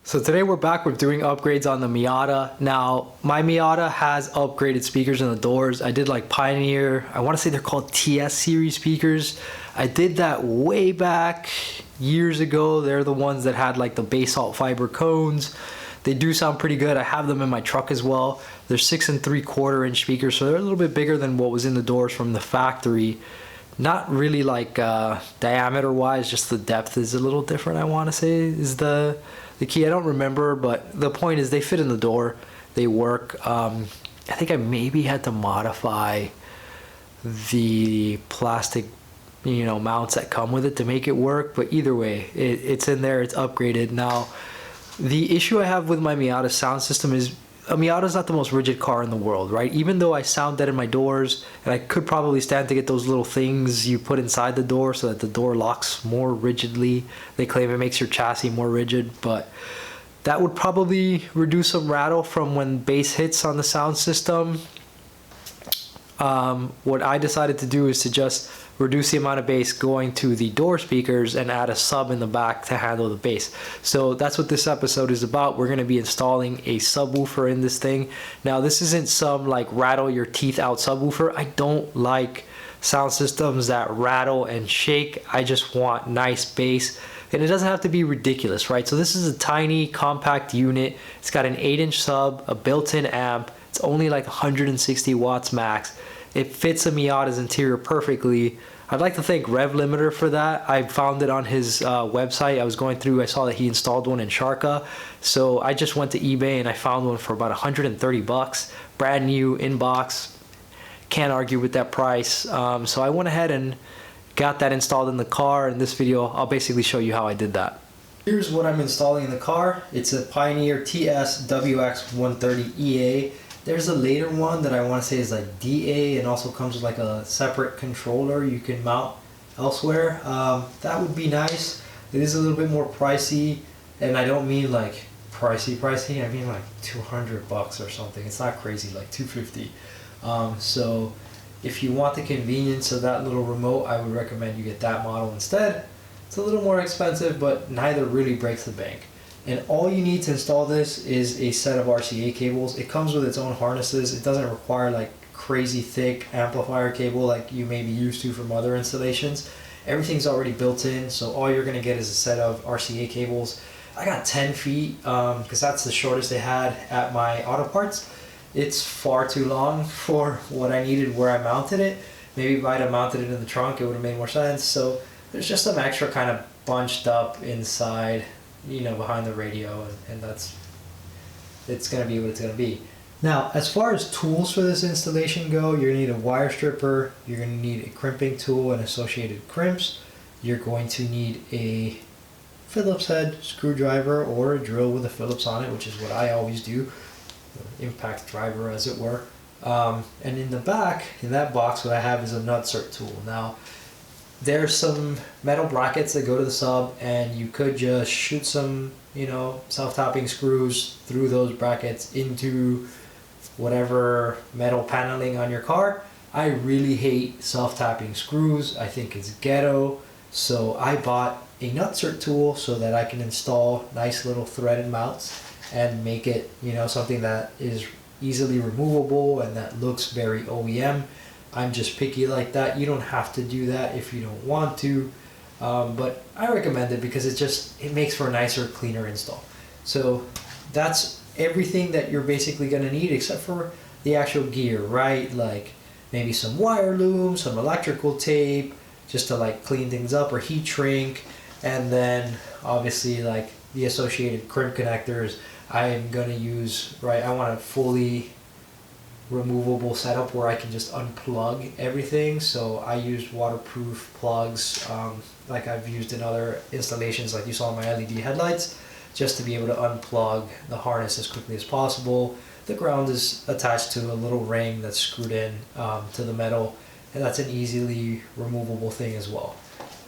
So today we're back with doing upgrades on the Miata. Now, my Miata has upgraded speakers in the doors. I did like Pioneer, I want to say they're called TS series speakers. I did that way back years ago. They're the ones that had like the basalt fiber cones. They do sound pretty good. I have them in my truck as well. They're 6 3/4 inch speakers, so they're a little bit bigger than what was in the doors from the factory. Not really like diameter wise, just the depth is a little different, I want to say is the key. I don't remember, but the point is they fit in the door. They work. I think I maybe had to modify the plastic, mounts that come with it to make it work. But either way, it's in there. It's upgraded. Now, the issue I have with my Miata sound system is a Miata is not the most rigid car in the world, right? Even though I sound dead in my doors, and I could probably stand to get those little things you put inside the door so that the door locks more rigidly. They claim it makes your chassis more rigid, but that would probably reduce some rattle from when bass hits on the sound system. What I decided to do is to just reduce the amount of bass going to the door speakers and add a sub in the back to handle the bass. So that's what this episode is about. We're going to be installing a subwoofer in this thing. Now, this isn't some like rattle your teeth out subwoofer. I don't like sound systems that rattle and shake. I just want nice bass, and it doesn't have to be ridiculous, right? So this is a tiny compact unit. It's got an 8-inch sub, a built-in amp. It's only like 160 watts max. It fits a Miata's interior perfectly. I'd like to thank Revlimiter for that. I found it on his website. I was going through, I saw that he installed one in Sharka. So I just went to eBay and I found one for about 130 bucks. Brand new, in box. Can't argue with that price. So I went ahead and got that installed in the car. In this video, I'll basically show you how I did that. Here's what I'm installing in the car. It's a Pioneer TS WX130EA. There's a later one that I want to say is like DA and also comes with like a separate controller you can mount elsewhere. That would be nice. It is a little bit more pricey, and I don't mean like pricey. I mean like 200 bucks or something. It's not crazy, like 250. So if you want the convenience of that little remote, I would recommend you get that model instead. It's a little more expensive, but neither really breaks the bank. And all you need to install this is a set of RCA cables. It comes with its own harnesses. It doesn't require like crazy thick amplifier cable like you may be used to from other installations. Everything's already built in, so all you're gonna get is a set of RCA cables. I got 10 feet because that's the shortest they had at my auto parts. It's far too long for what I needed where I mounted it. Maybe if I'd have mounted it in the trunk, it would have made more sense. So there's just some extra kind of bunched up inside, behind the radio, and it's going to be what it's going to be. Now, as far as tools for this installation go, you're going to need a wire stripper, you're going to need a crimping tool and associated crimps, you're going to need a Phillips head screwdriver or a drill with a Phillips on it, which is what I always do, impact driver as it were. And in the back, in that box, what I have is a nutsert tool. Now, there's some metal brackets that go to the sub, and you could just shoot some, self-tapping screws through those brackets into whatever metal paneling on your car. I really hate self-tapping screws. I think it's ghetto. So I bought a nutsert tool so that I can install nice little threaded mounts and make it, something that is easily removable and that looks very OEM. I'm just picky like that. You don't have to do that if you don't want to, but I recommend it because it makes for a nicer, cleaner install. So that's everything that you're basically going to need except for the actual gear, right? Like maybe some wire loom, some electrical tape, just to like clean things up, or heat shrink, and then obviously like the associated crimp connectors. I am going to use, I want a fully removable setup where I can just unplug everything. So I used waterproof plugs like I've used in other installations like you saw in my LED headlights, just to be able to unplug the harness as quickly as possible. The ground is attached to a little ring that's screwed in to the metal, and that's an easily removable thing as well.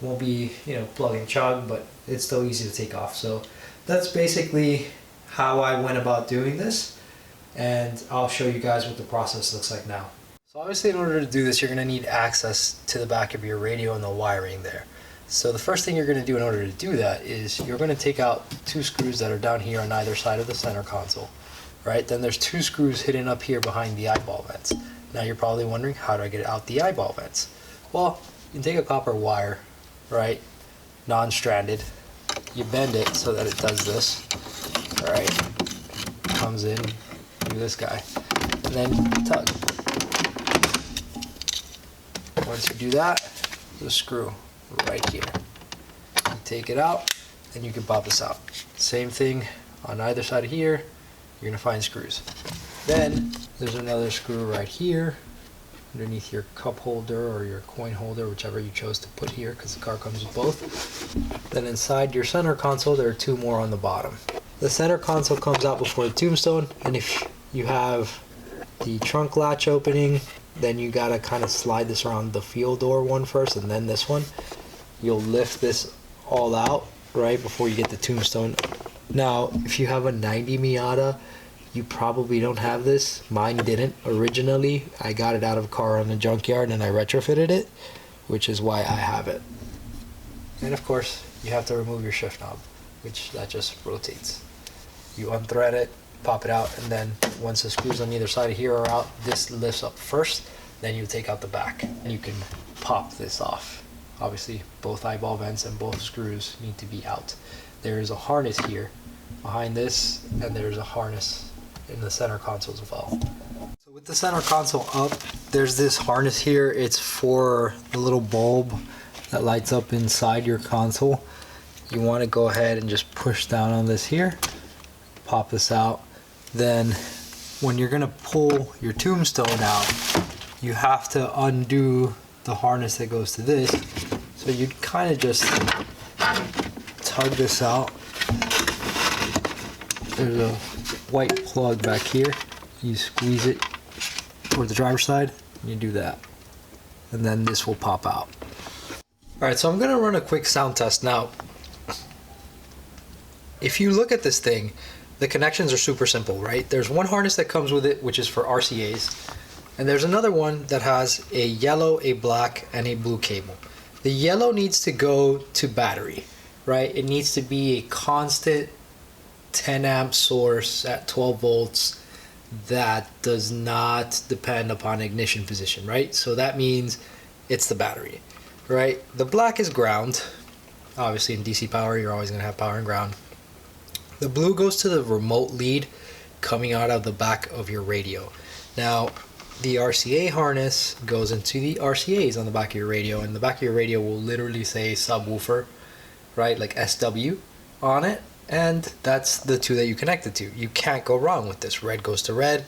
Won't be plug and chug, but it's still easy to take off. So that's basically how I went about doing this, and I'll show you guys what the process looks like now. So obviously in order to do this, you're going to need access to the back of your radio and the wiring there. So the first thing you're going to do in order to do that is you're going to take out 2 screws that are down here on either side of the center console, right? Then there's 2 screws hidden up here behind the eyeball vents. Now you're probably wondering, how do I get out the eyeball vents? Well, you take a copper wire, right, non-stranded, you bend it so that it does this, all right, comes in, do this guy, and then tug. Once you do that, the screw right here. You take it out, and you can pop this out. Same thing on either side of here, you're gonna find screws. Then there's another screw right here underneath your cup holder or your coin holder, whichever you chose to put here, because the car comes with both. Then inside your center console, there are 2 more on the bottom. The center console comes out before the tombstone, and if you have the trunk latch opening, then you gotta kind of slide this around the fuel door one first, and then this one. You'll lift this all out right before you get the tombstone. Now, if you have a 90 Miata, you probably don't have this. Mine didn't originally. I got it out of a car on the junkyard and I retrofitted it, which is why I have it. And of course, you have to remove your shift knob, which that just rotates. You unthread it, pop it out, and then once the screws on either side of here are out, this lifts up first, then you take out the back and you can pop this off. Obviously, both eyeball vents and both screws need to be out. There is a harness here behind this, and there's a harness in the center console as well. So with the center console up, there's this harness here. It's for the little bulb that lights up inside your console. You want to go ahead and just push down on this here, pop this out. Then when you're going to pull your tombstone out, you have to undo the harness that goes to this. So you'd kind of just tug this out. There's a white plug back here. You squeeze it toward the driver's side, and you do that. And then this will pop out. Alright, so I'm going to run a quick sound test. Now, if you look at this thing, the connections are super simple, right? There's one harness that comes with it, which is for RCAs. And there's another one that has a yellow, a black, and a blue cable. The yellow needs to go to battery, right? It needs to be a constant 10 amp source at 12 volts that does not depend upon ignition position, right? So that means it's the battery, right? The black is ground. Obviously in DC power, you're always gonna have power and ground. The blue goes to the remote lead coming out of the back of your radio. Now, the RCA harness goes into the RCAs on the back of your radio, and the back of your radio will literally say subwoofer, right? Like SW on it. And that's the 2 that you connect it to. You can't go wrong with this. Red goes to red,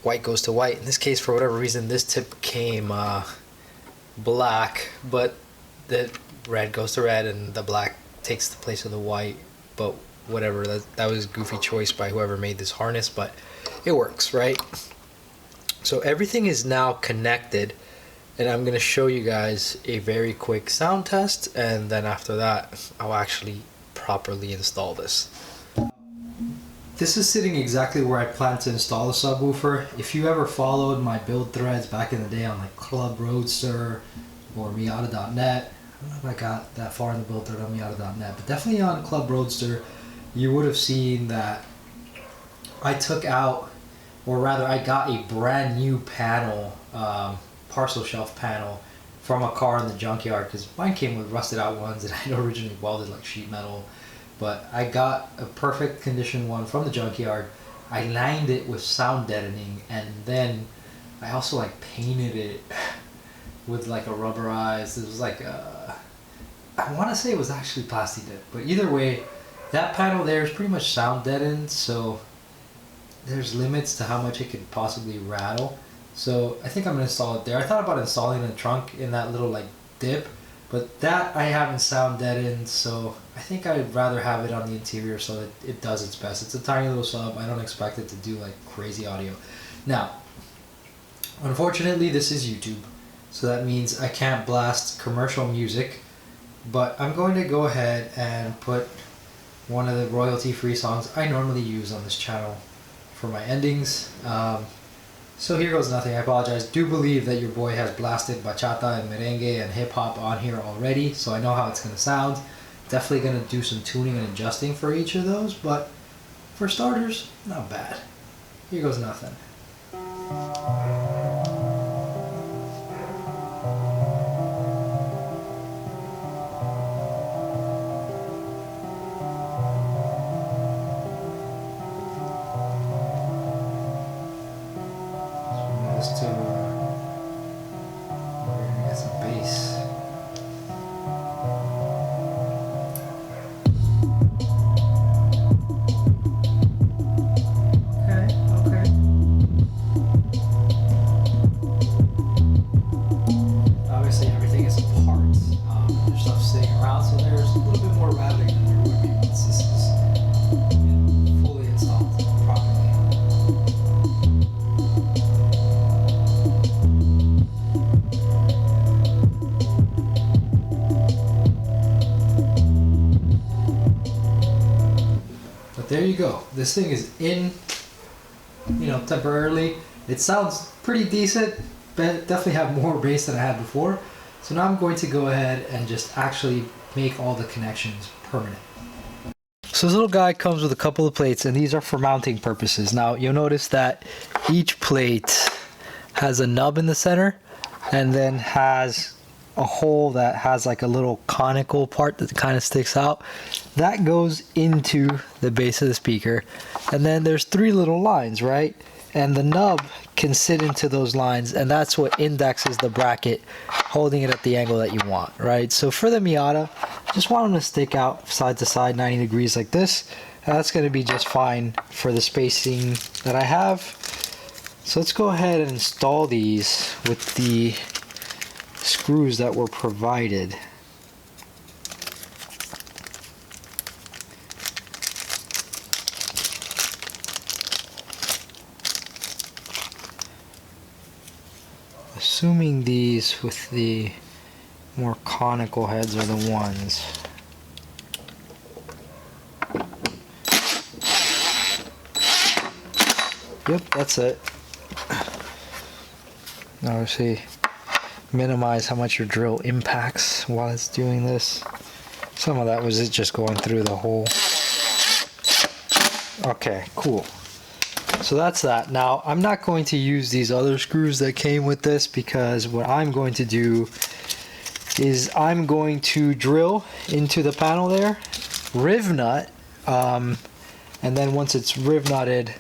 white goes to white. In this case, for whatever reason, this tip came black, but the red goes to red and the black takes the place of the white. But whatever, that was a goofy choice by whoever made this harness, but it works, right? So everything is now connected, and I'm going to show you guys a very quick sound test, and then after that, I'll actually properly install this. This is sitting exactly where I plan to install the subwoofer. If you ever followed my build threads back in the day on like Club Roadster or Miata.net, I don't know if I got that far in the build thread on Miata.net, but definitely on Club Roadster, you would have seen that I took out, or rather I got a brand new panel, parcel shelf panel from a car in the junkyard, because mine came with rusted out ones that I had originally welded like sheet metal, but I got a perfect condition one from the junkyard. I lined it with sound deadening, and then I also like painted it with like a rubberized, it was like a, I want to say it was actually plastic dip, but either way, that panel there is pretty much sound deadened, so there's limits to how much it could possibly rattle. So I think I'm going to install it there. I thought about installing the trunk in that little like dip, but that I haven't sound deadened, so I think I'd rather have it on the interior so that it does its best. It's a tiny little sub. I don't expect it to do like crazy audio. Now, unfortunately this is YouTube, so that means I can't blast commercial music, but I'm going to go ahead and put one of the royalty-free songs I normally use on this channel for my endings. So here goes nothing. I apologize. Do believe that your boy has blasted bachata and merengue and hip hop on here already, so I know how it's gonna sound. Definitely gonna do some tuning and adjusting for each of those, but for starters, not bad. Here goes nothing. To we're gonna get some bass. Okay. Obviously everything is in parts. There's stuff sitting around, so there's a little bit more rattling than there would be once this is fully installed properly. But there you go. This thing is in, temporarily. It sounds pretty decent, but definitely have more bass than I had before. So now I'm going to go ahead and just actually make all the connections permanent. So this little guy comes with a couple of plates, and these are for mounting purposes. Now you'll notice that each plate has a nub in the center and then has a hole that has like a little conical part that kind of sticks out. That goes into the base of the speaker, and then there's 3 little lines, right? And the nub can sit into those lines, and that's what indexes the bracket, holding it at the angle that you want, right? So for the Miata, just want them to stick out side to side 90 degrees like this. And that's going to be just fine for the spacing that I have. So let's go ahead and install these with the screws that were provided. Assuming these with the more conical heads are the ones. Yep, that's it. Obviously, minimize how much your drill impacts while it's doing this. Some of that was it just going through the hole. Okay, cool. So that's that. Now, I'm not going to use these other screws that came with this, because what I'm going to do is I'm going to drill into the panel there, riv nut, and then once it's riv nutted,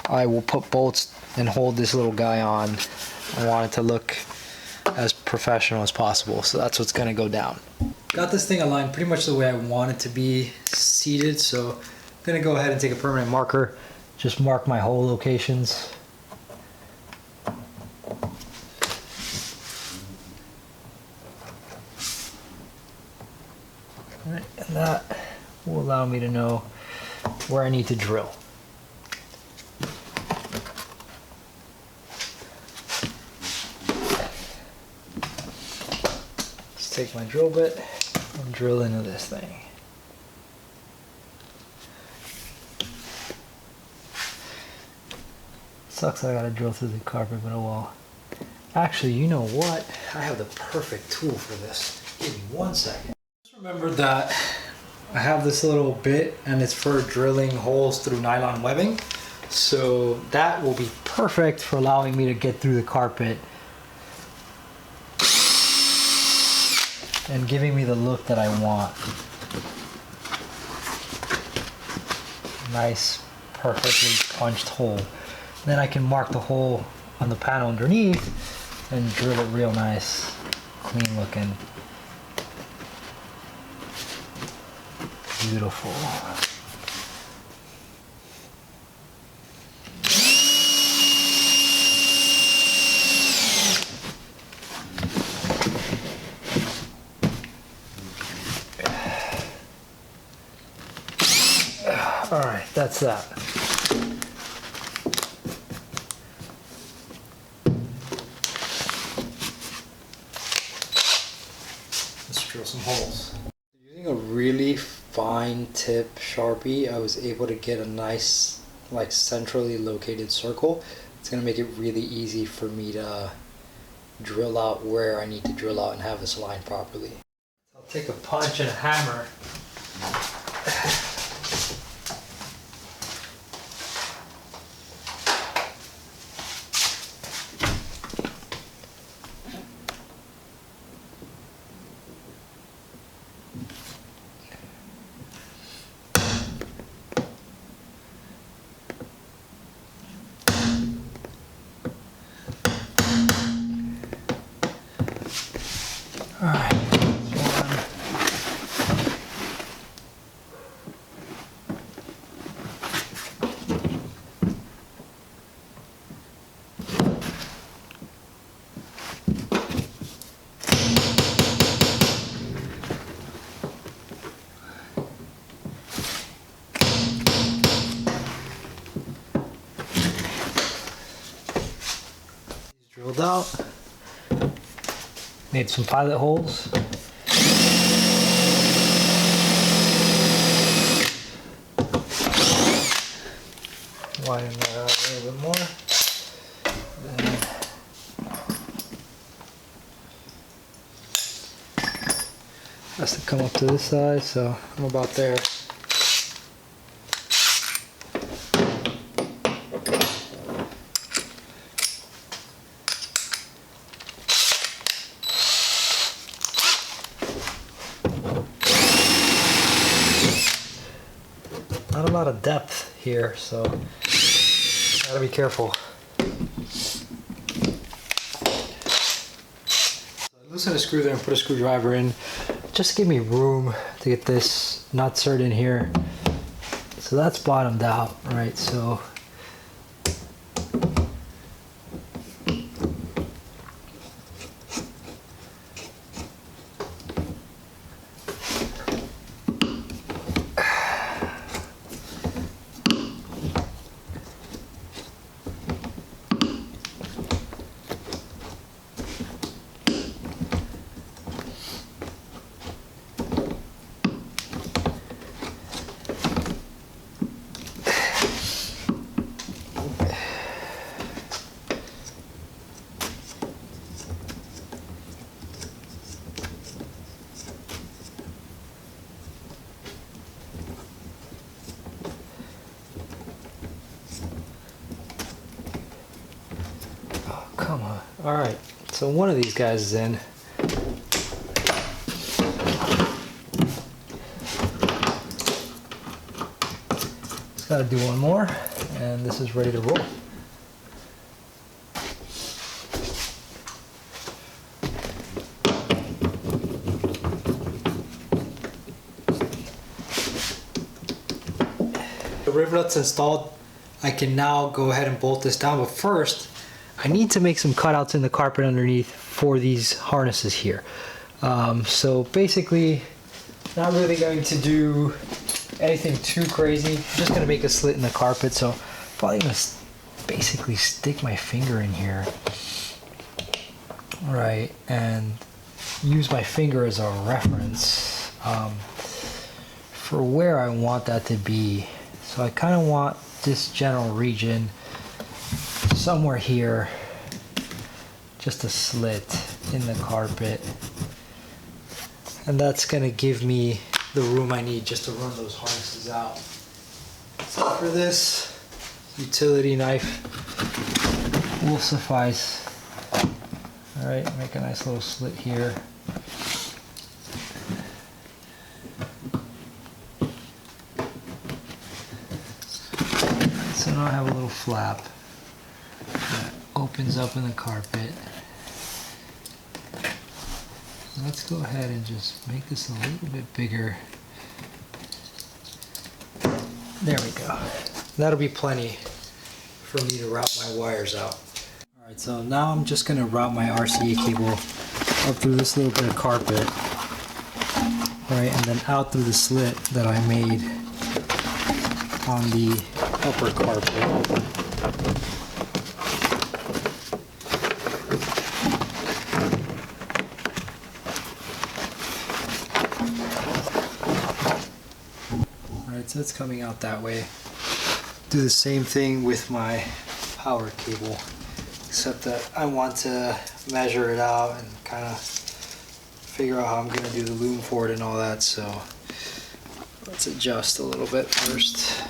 I will put bolts and hold this little guy on. I want it to look as professional as possible, so that's what's going to go down. Got this thing aligned pretty much the way I want it to be seated, so I'm going to go ahead and take a permanent marker, just mark my hole locations. Alright, and that will allow me to know where I need to drill. Take my drill bit and drill into this thing. Sucks that I gotta drill through the carpet, but oh well. Actually, you know what? I have the perfect tool for this. Give me 1 second. Just remember that I have this little bit, and it's for drilling holes through nylon webbing. So that will be perfect for allowing me to get through the carpet and giving me the look that I want. Nice, perfectly punched hole. Then I can mark the hole on the panel underneath and drill it real nice, clean looking. Beautiful. All right, that's that. Let's drill some holes. Using a really fine tip Sharpie, I was able to get a nice, like, centrally located circle. It's gonna make it really easy for me to drill out where I need to drill out and have this lined properly. I'll take a punch and a hammer. Alright, drilled out. Made some pilot holes. Widen that out a little bit more. Then has to come up to this side, so I'm about there. Not a lot of depth here, so gotta be careful. So I loosen a screw there and put a screwdriver in, just to give me room to get this nutsert in here. So that's bottomed out, right? So come on. All right, so one of these guys is in. Just gotta do one more, and this is ready to roll. The rivets installed, I can now go ahead and bolt this down, but first, I need to make some cutouts in the carpet underneath for these harnesses here. So basically, not really going to do anything too crazy. I'm just gonna make a slit in the carpet. So probably gonna basically stick my finger in here, right, and use my finger as a reference for where I want that to be. So I kind of want this general region somewhere here, just a slit in the carpet, and that's gonna give me the room I need just to run those harnesses out. So for this, utility knife will suffice. All right, make a nice little slit here. So now I have a little flap that opens up in the carpet. Let's go ahead and just make this a little bit bigger. There we go. That'll be plenty for me to route my wires out. All right, so now I'm just gonna route my RCA cable up through this little bit of carpet, right, and then out through the slit that I made on the upper carpet. So it's coming out that way. Do the same thing with my power cable, except that I want to measure it out and kind of figure out how I'm going to do the loom for it and all that. So let's adjust a little bit first.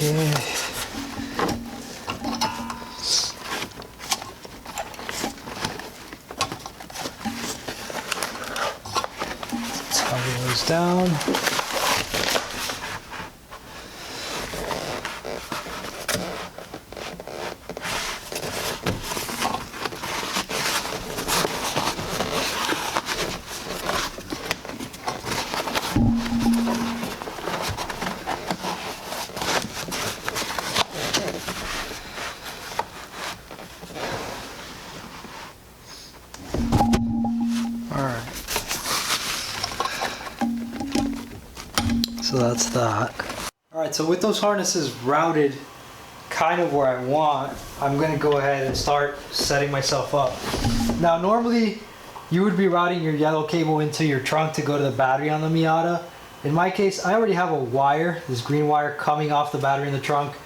Okay. Tighten those down. So that's that. Alright, so with those harnesses routed kind of where I want, I'm going to go ahead and start setting myself up. Now normally you would be routing your yellow cable into your trunk to go to the battery on the Miata. In my case, I already have a wire, this green wire coming off the battery in the trunk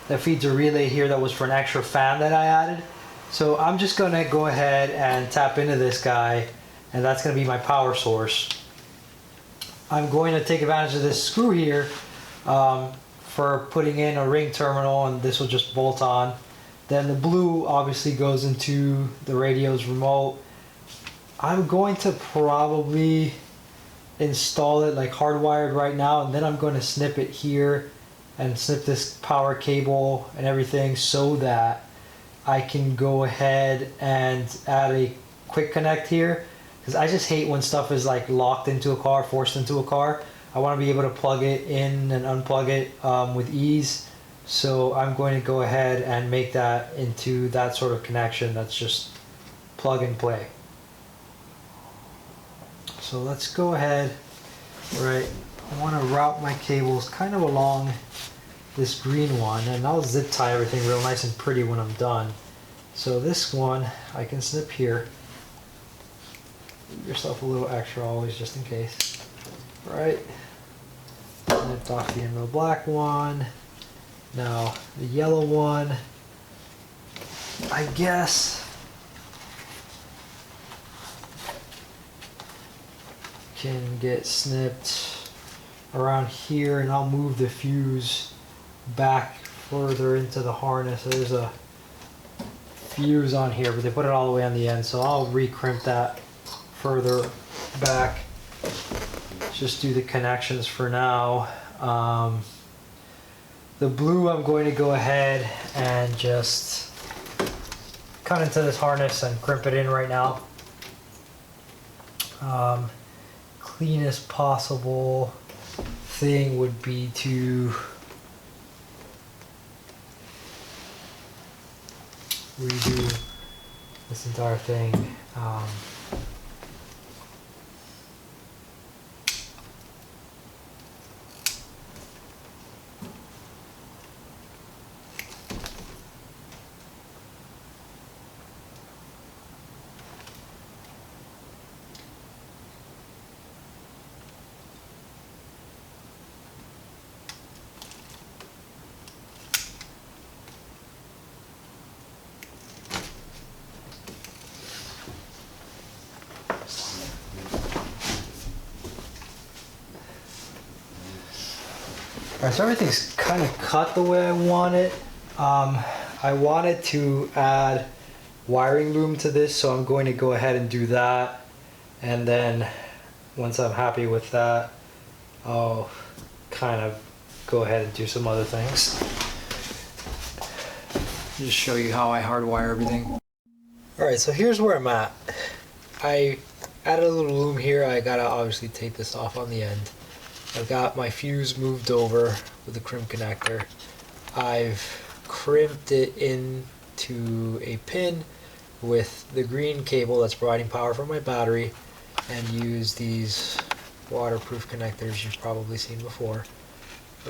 that feeds a relay here that was for an extra fan that I added. So I'm just going to go ahead and tap into this guy, and that's going to be my power source. I'm going to take advantage of this screw here for putting in a ring terminal, and this will just bolt on. Then the blue obviously goes into the radio's remote. I'm going to probably install it like hardwired right now, and then I'm going to snip it here and snip this power cable and everything so that I can go ahead and add a quick connect here. Because I just hate when stuff is like locked into a car, forced into a car. I want to be able to plug it in and unplug it with ease. So I'm going to go ahead and make that into that sort of connection that's just plug and play. So let's go ahead, right, I want to route my cables kind of along this green one, and I'll zip tie everything real nice and pretty when I'm done. So this one I can snip here. Give yourself a little extra always, just in case. Right. Snipped off the end of the black one. Now the yellow one, I guess can get snipped around here, and I'll move the fuse back further into the harness. There's a fuse on here, but they put it all the way on the end, so I'll re-crimp that further back. Just do the connections for now. The blue I'm going to go ahead and just cut into this harness and crimp it in right now. Cleanest possible thing would be to redo this entire thing. Alright, so everything's kind of cut the way I want it. I wanted to add wiring loom to this, so I'm going to go ahead and do that. And then once I'm happy with that, I'll kind of go ahead and do some other things. Just show you how I hardwire everything. Alright, so here's where I'm at. I added a little loom here. I gotta obviously take this off on the end. I've got my fuse moved over with the crimp connector. I've crimped it into a pin with the green cable that's providing power for my battery, and use these waterproof connectors you've probably seen before,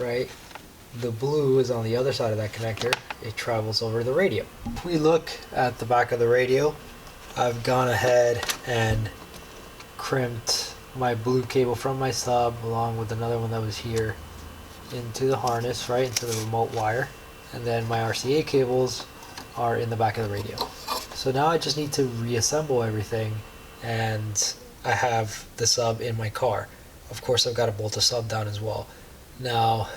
right? The blue is on the other side of that connector. It travels over the radio. If we look at the back of the radio, I've gone ahead and crimped my blue cable from my sub along with another one that was here into the harness, right into the remote wire, and then my RCA cables are in the back of the radio. So now I just need to reassemble everything, and I have the sub in my car. Of course, I've got to bolt the sub down as well. Now,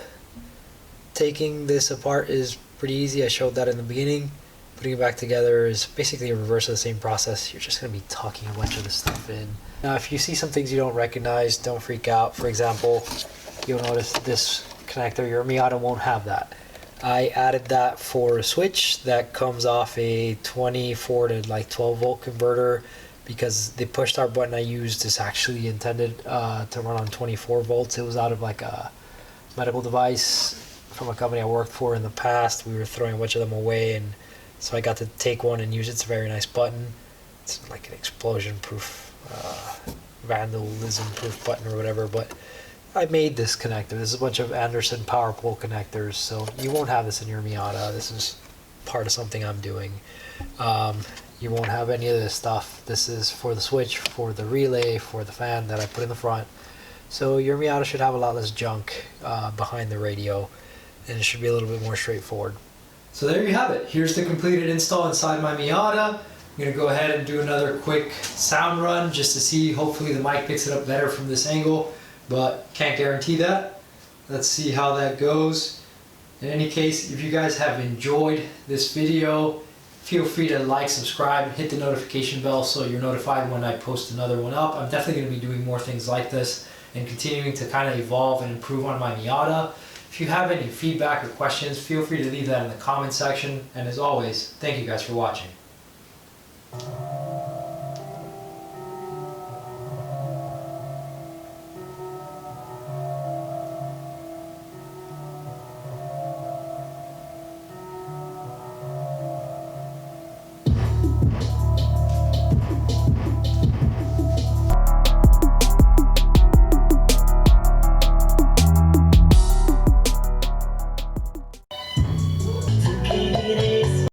taking this apart is pretty easy. I showed that in the beginning. Putting it back together is basically a reverse of the same process. You're just going to be tucking a bunch of this stuff in. Now, if you see some things you don't recognize, don't freak out. For example, you'll notice this connector, your Miata won't have that. I added that for a switch that comes off a 24 to like 12 volt converter, because the push start button I used is actually intended to run on 24 volts. It was out of like a medical device from a company I worked for in the past. We were throwing a bunch of them away, and so I got to take one and use it. It's a very nice button. It's like an explosion proof, vandalism proof button or whatever, but I made this connector. This is a bunch of Anderson power pole connectors, so you won't have this in your Miata. This is part of something I'm doing. You won't have any of this stuff. This is for the switch, for the relay, for the fan that I put in the front. So your Miata should have a lot less junk behind the radio, and it should be a little bit more straightforward. So there you have it. Here's the completed install inside my Miata. I'm going to go ahead and do another quick sound run just to see. Hopefully the mic picks it up better from this angle, but can't guarantee that. Let's see how that goes. In any case, if you guys have enjoyed this video, feel free to like, subscribe, hit the notification bell so you're notified when I post another one up. I'm definitely going to be doing more things like this and continuing to kind of evolve and improve on my Miata. If you have any feedback or questions, feel free to leave that in the comment section. And as always, thank you guys for watching.